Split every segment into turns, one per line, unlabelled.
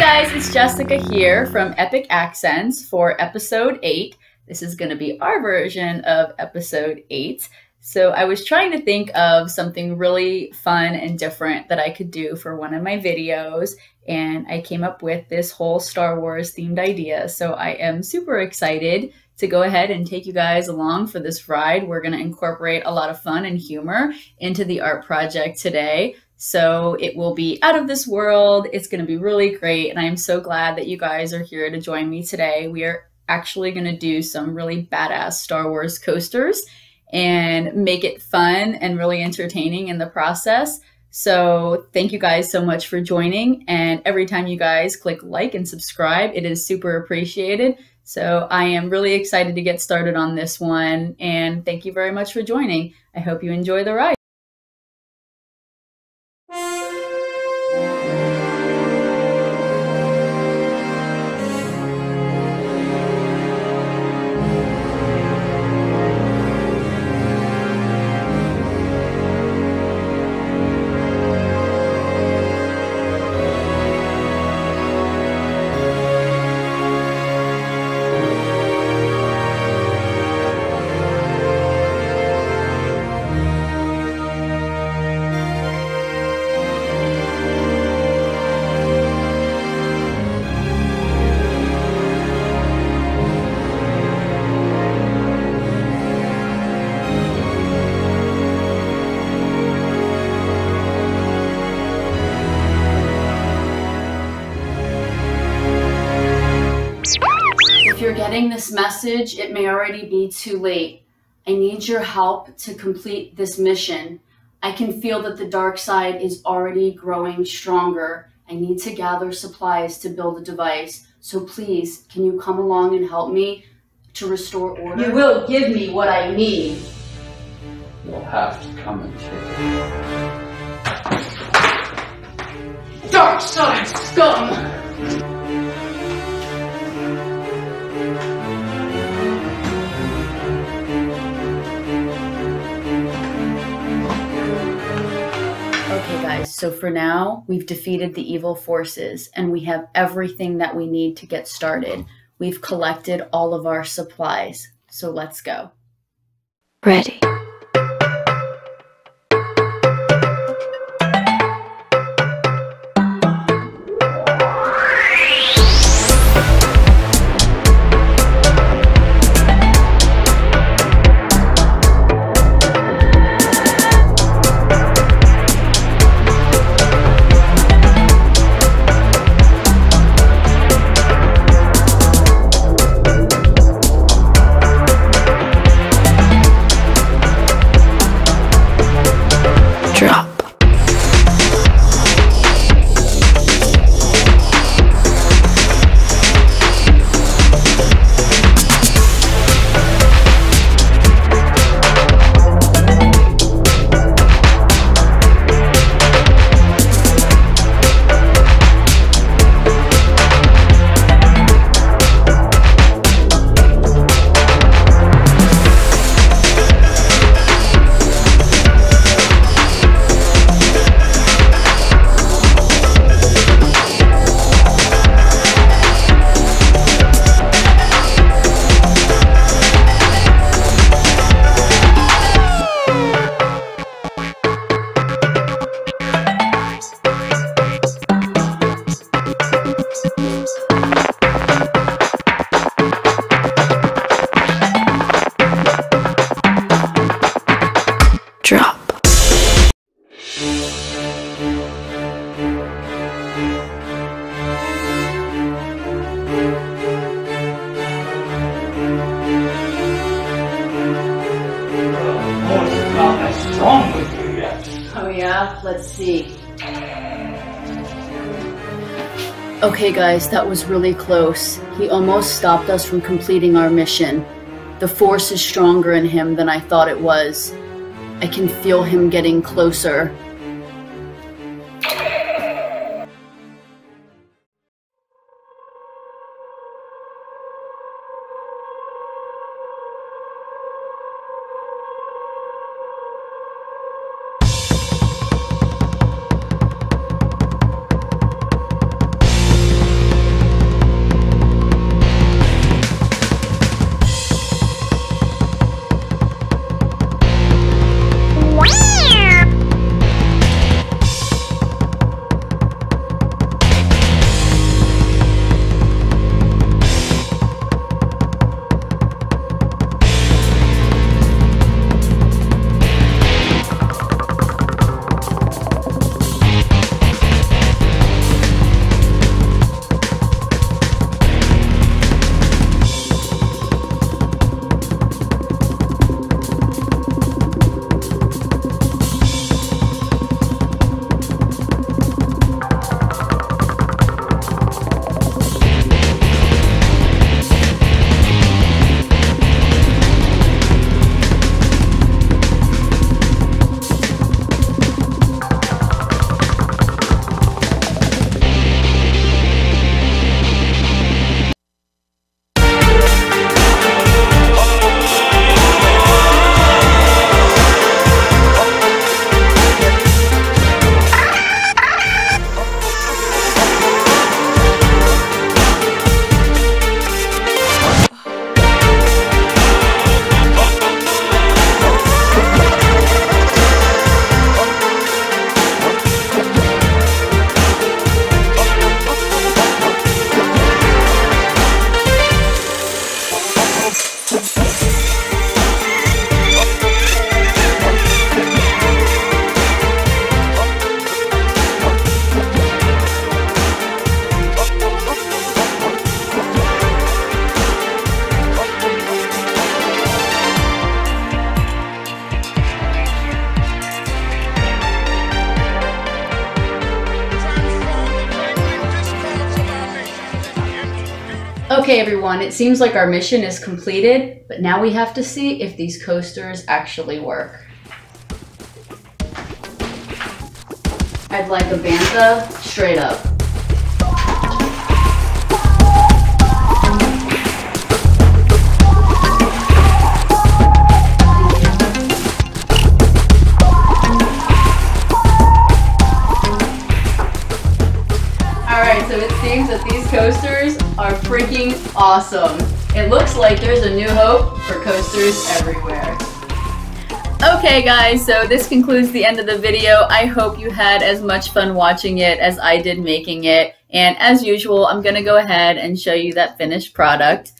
guys, it's Jessica here from Epic Accents for episode 8. This is going to be our version of episode 8. So I was trying to think of something really fun and different that I could do for one of my videos, and I came up with this whole Star Wars themed idea. So I am super excited to go ahead and take you guys along for this ride. We're going to incorporate a lot of fun and humor into the art project today. So it will be out of this world. It's going to be really great. And I'm so glad that you guys are here to join me today. We are actually going to do some really badass Star Wars coasters and make it fun and really entertaining in the process. So thank you guys so much for joining. And every time you guys click like and subscribe, it is super appreciated. So I am really excited to get started on this one. And thank you very much for joining. I hope you enjoy the ride. If you're getting this message, it may already be too late. I need your help to complete this mission. I can feel that the dark side is already growing stronger. I need to gather supplies to build a device. So please, can you come along and help me to restore order? You will give me what I need.
You'll have to come and take it.
Dark side scum! Okay guys, so for now, we've defeated the evil forces and we have everything that we need to get started. We've collected all of our supplies, so let's go.
Ready. Drop. Drop.
Strong with you yet.
Oh yeah? Let's see. Okay guys, that was really close. He almost stopped us from completing our mission. The force is stronger in him than I thought it was. I can feel him getting closer. Okay, everyone, it seems like our mission is completed, but now we have to see if these coasters actually work. I'd like a bantha straight up. Alright, so it seems that these coasters are freaking awesome. It looks like there's a new hope for coasters everywhere. Okay guys, so this concludes the end of the video. I hope you had as much fun watching it as I did making it. And as usual, I'm going to go ahead and show you that finished product.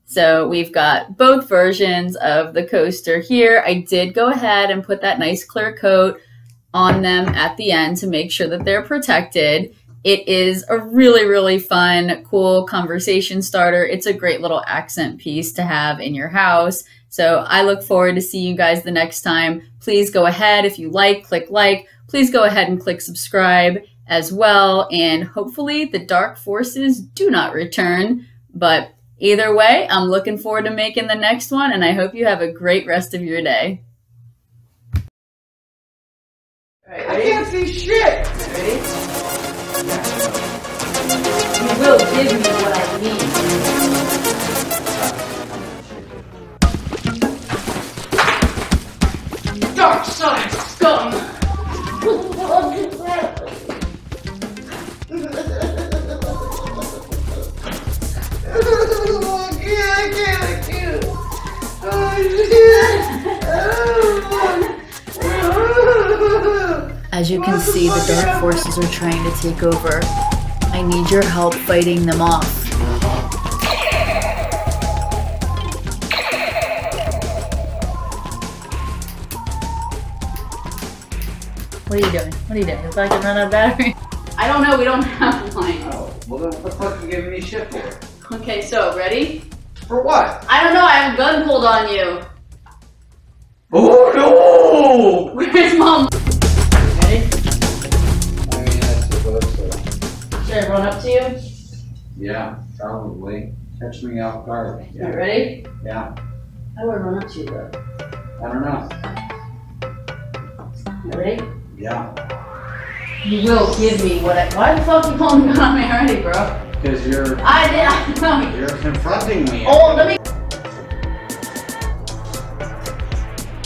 So we've got both versions of the coaster here. I did go ahead and put that nice clear coat on them at the end to make sure that they're protected. It is a really, really fun, cool conversation starter. It's a great little accent piece to have in your house. So I look forward to seeing you guys the next time. Please go ahead, if you like, click like. Please go ahead and click subscribe as well. And hopefully the dark forces do not return. But either way, I'm looking forward to making the next one, and I hope you have a great rest of your day. All right,
I can't see shit!
ready? You will give me what I need.
Dark side scum!
As you can see, the dark forces are trying to take over. I need your help fighting them off. What are you doing? What are you doing? It's like I run out of battery. I don't know, we don't have one.
Oh, well then what the fuck are you giving me shit for?
Okay, so ready?
For what?
I don't know, I have a gun pulled on you.
Oh no!
Where's mom? Ready?
I mean, I suppose so.
Should I run up to you?
Yeah, probably. Catch me off guard.
You ready?
Yeah.
How do I run up to you though?
I don't know.
You ready?
Yeah.
You will give me what I— Why the fuck are you pulling the gun on me already, bro?
Because you're
You're
confronting me.
Oh, let me—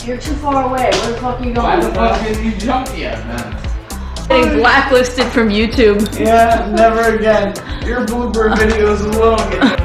You're too far away. Where the fuck are you going?
Why the
bro?
fuck didn't you jump yet, man?
Getting blacklisted from YouTube.
Yeah, never again. Your blooper videos alone.